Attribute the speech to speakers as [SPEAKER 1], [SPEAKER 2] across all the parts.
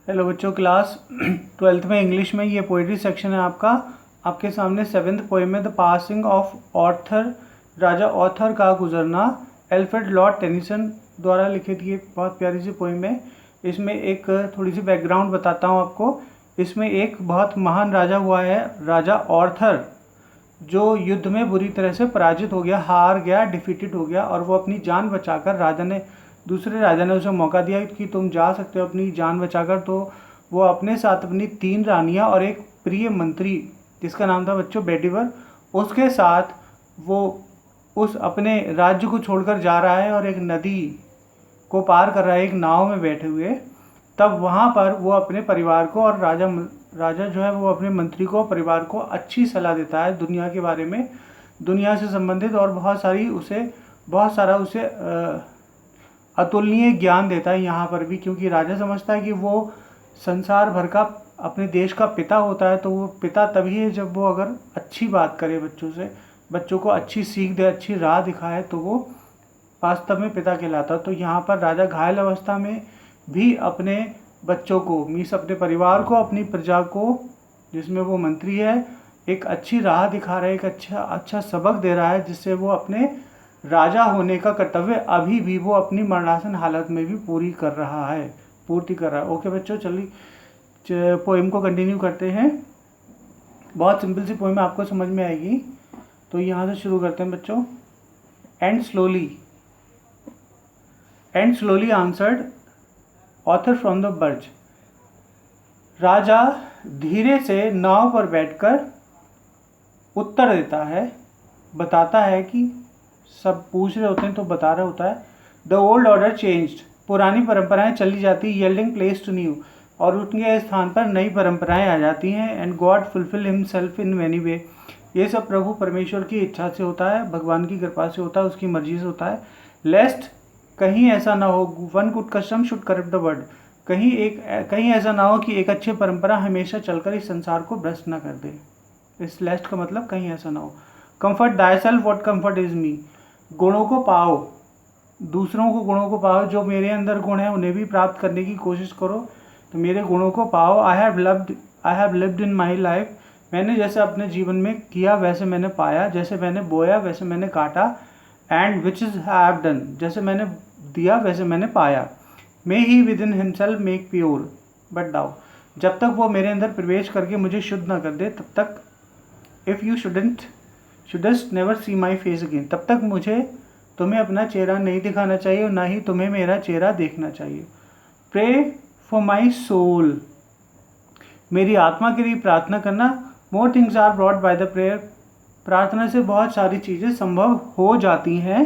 [SPEAKER 1] Hello बच्चों, class 12th में English में ये पोइट्री सेक्शन है आपका। आपके सामने 7th पोएम में द पासिंग ऑफ ऑर्थर, राजा ऑर्थर का गुजरना, एल्फ्रेड लॉर्ड टेनिसन द्वारा लिखित ये बहुत प्यारी सी पोएम है। इसमें एक थोड़ी सी बैकग्राउंड बताता हूँ आपको। इसमें एक बहुत महान राजा हुआ है, राजा ऑर्थर, जो युद्ध में बुरी तरह से पराजित हो गया, हार गया, डिफीटेड हो गया। और वो अपनी जान बचाकर दूसरे राजा ने उसे मौका दिया कि तुम जा सकते हो अपनी जान बचाकर। तो वो अपने साथ अपनी 3 रानियां और एक प्रिय मंत्री, जिसका नाम था बच्चों बेटिवर, उसके साथ वो उस अपने राज्य को छोड़कर जा रहा है और एक नदी को पार कर रहा है एक नाव में बैठे हुए। तब वहाँ पर वो अपने परिवार को और राजा जो है वो अपने मंत्री को, परिवार को अच्छी सलाह देता है दुनिया के बारे में, दुनिया से संबंधित, और बहुत सारा उसे अतुलनीय ज्ञान देता है यहाँ पर भी। क्योंकि राजा समझता है कि वो संसार भर का, अपने देश का पिता होता है। तो वो पिता तभी है जब वो अगर अच्छी बात करे बच्चों को अच्छी सीख दे, अच्छी राह दिखाए, तो वो वास्तव में पिता कहलाता। तो यहाँ पर राजा घायल अवस्था में भी अपने बच्चों को, मीन्स अपने परिवार को, अपनी प्रजा को, जिसमें वो मंत्री है, एक अच्छी राह दिखा रहा है, एक अच्छा सबक दे रहा है, जिससे वो अपने राजा होने का कर्तव्य अभी भी वो अपनी मरणासन हालत में भी पूर्ति कर रहा है। ओके बच्चों, चलिए पोएम को कंटिन्यू करते हैं। बहुत सिंपल सी पोएम आपको समझ में आएगी। तो यहाँ से शुरू करते हैं बच्चों। And slowly answered Arthur from the barge. राजा धीरे से नाव पर बैठकर उत्तर देता है, बताता है कि सब पूछ रहे होते हैं तो बता रहा होता है। द ओल्ड ऑर्डर चेंज्ड, पुरानी परंपराएं चली जाती, येल्डिंग प्लेस टू न्यू, और उनके स्थान पर नई परंपराएं आ जाती हैं। And God fulfil himself in many way, ये सब प्रभु परमेश्वर की इच्छा से होता है, भगवान की कृपा से होता है, उसकी मर्जी से होता है। लेस्ट, कहीं ऐसा ना हो, one good custom should corrupt the world, कहीं ऐसा ना हो कि एक अच्छी परंपरा हमेशा चलकर इस संसार को भ्रष्ट ना कर दे। इस लेस्ट का मतलब कहीं ऐसा ना हो। Comfort thy self what comfort is me, गुणों को पाओ, दूसरों को गुणों को पाओ, जो मेरे अंदर गुण है उन्हें भी प्राप्त करने की कोशिश करो। तो मेरे गुणों को पाओ। I have lived in my life, मैंने जैसे अपने जीवन में किया वैसे मैंने पाया, जैसे मैंने बोया वैसे मैंने काटा। And which is have done, जैसे मैंने दिया वैसे मैंने पाया। May he within himself make pure but thou, जब तक वो मेरे अंदर प्रवेश करके मुझे शुद्ध ना कर दे तब तक। If you shouldst never see my face again, तब तक मुझे तुम्हें अपना चेहरा नहीं दिखाना चाहिए और ना ही तुम्हें मेरा चेहरा देखना चाहिए। प्रे फॉर माई सोल, मेरी आत्मा के लिए प्रार्थना करना। More things are brought by the prayer, प्रार्थना से बहुत सारी चीज़ें संभव हो जाती हैं।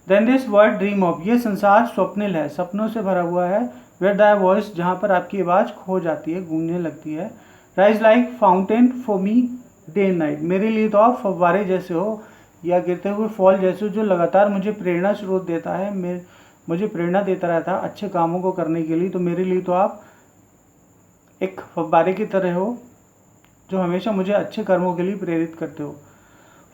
[SPEAKER 1] Then this world dream of, ये संसार स्वप्निल है, सपनों से भरा हुआ है। वेयर दाई वॉइस, जहाँ पर आपकी आवाज़ खो जाती है, गूंजने लगती है। Rise like fountain for me day and night, मेरे लिए तो आप फव्वारे जैसे हो या गिरते हुए फॉल जैसे हो, जो लगातार मुझे प्रेरणा स्रोत देता है, मुझे प्रेरणा देता रहता है अच्छे कामों को करने के लिए। तो मेरे लिए तो आप एक फव्वारे की तरह हो, जो हमेशा मुझे अच्छे कर्मों के लिए प्रेरित करते हो।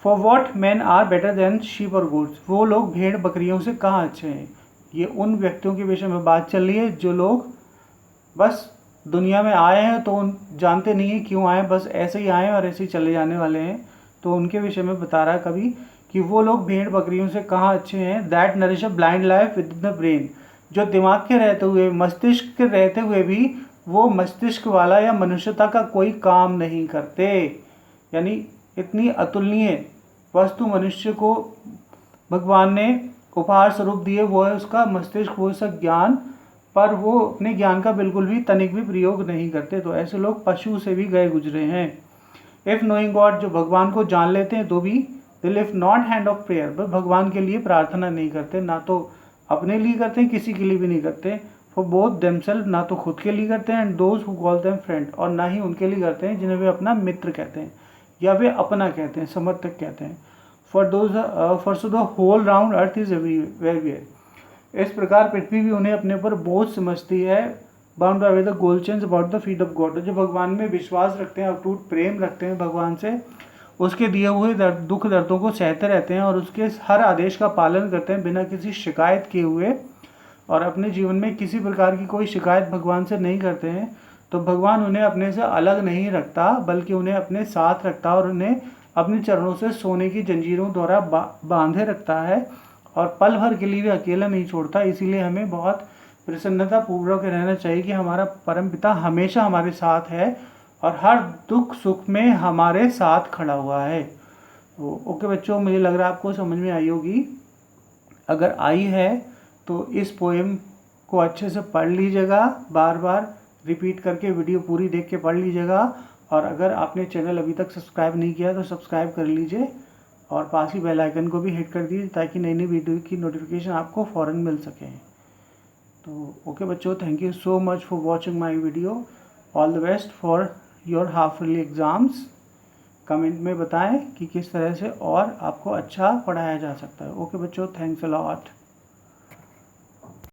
[SPEAKER 1] For what man are better than sheep or goats, वो लोग भेड़ बकरियों से कहाँ अच्छे हैं। ये उन व्यक्तियों के विषय में बात चल रही है जो लोग बस दुनिया में आए हैं तो जानते नहीं है क्यों आए, बस ऐसे ही आए और ऐसे ही चले जाने वाले हैं। तो उनके विषय में बता रहा है कभी कि वो लोग भेड़ बकरियों से कहाँ अच्छे हैं। That nourish a blind life with the brain, जो दिमाग के रहते हुए, मस्तिष्क के रहते हुए भी वो मस्तिष्क वाला या मनुष्यता का कोई काम नहीं करते। यानी इतनी अतुलनीय वस्तु मनुष्य को भगवान ने उपहार स्वरूप दिए, वो है उसका मस्तिष्क, वो उसका ज्ञान, पर वो अपने ज्ञान का बिल्कुल भी तनिक भी प्रयोग नहीं करते। तो ऐसे लोग पशु से भी गए गुजरे हैं। इफ़ नोइंग गॉड, जो भगवान को जान लेते हैं तो भी they lift not hand of prayer, बस भगवान के लिए प्रार्थना नहीं करते, ना तो अपने लिए करते हैं, किसी के लिए भी नहीं करते। फॉर बोथ देमसेल्फ, ना तो खुद के लिए करते हैं, and those who call them friend, और ना ही उनके लिए करते हैं जिन्हें वे अपना मित्र कहते हैं या वे अपना कहते हैं, समर्थक कहते हैं। For so the whole round earth is everywhere, इस प्रकार पृथ्वी भी उन्हें अपने ऊपर बोझ समझती है। Bound by the gold chains about the feet of God, जो भगवान में विश्वास रखते हैं, अटूट प्रेम रखते हैं भगवान से, उसके दिए हुए दुख दर्दों को सहते रहते हैं और उसके हर आदेश का पालन करते हैं बिना किसी शिकायत किए हुए, और अपने जीवन में किसी प्रकार की कोई शिकायत भगवान से नहीं करते हैं तो भगवान उन्हें अपने से अलग नहीं रखता, बल्कि उन्हें अपने साथ रखता और उन्हें अपने चरणों से सोने की जंजीरों द्वारा बांधे रखता है और पल भर के लिए भी अकेला नहीं छोड़ता। इसीलिए हमें बहुत प्रसन्नता पूर्वक रहना चाहिए कि हमारा परमपिता हमेशा हमारे साथ है और हर दुख सुख में हमारे साथ खड़ा हुआ है। तो ओके बच्चों, मुझे लग रहा है आपको समझ में आई होगी। अगर आई है तो इस पोएम को अच्छे से पढ़ लीजिएगा, बार बार रिपीट करके वीडियो पूरी देख के पढ़ लीजिएगा। और अगर आपने चैनल अभी तक सब्सक्राइब नहीं किया तो सब्सक्राइब कर लीजिए और पास ही बेल आइकन को भी हिट कर दीजिए ताकि नई नई वीडियो की नोटिफिकेशन आपको फ़ौरन मिल सके। तो ओके बच्चों, thank you so much for watching my video. All the best for your half yearly exams. Comment में बताएं कि किस तरह से और आपको अच्छा पढ़ाया जा सकता है। ओके बच्चों, थैंक्स अ लॉट।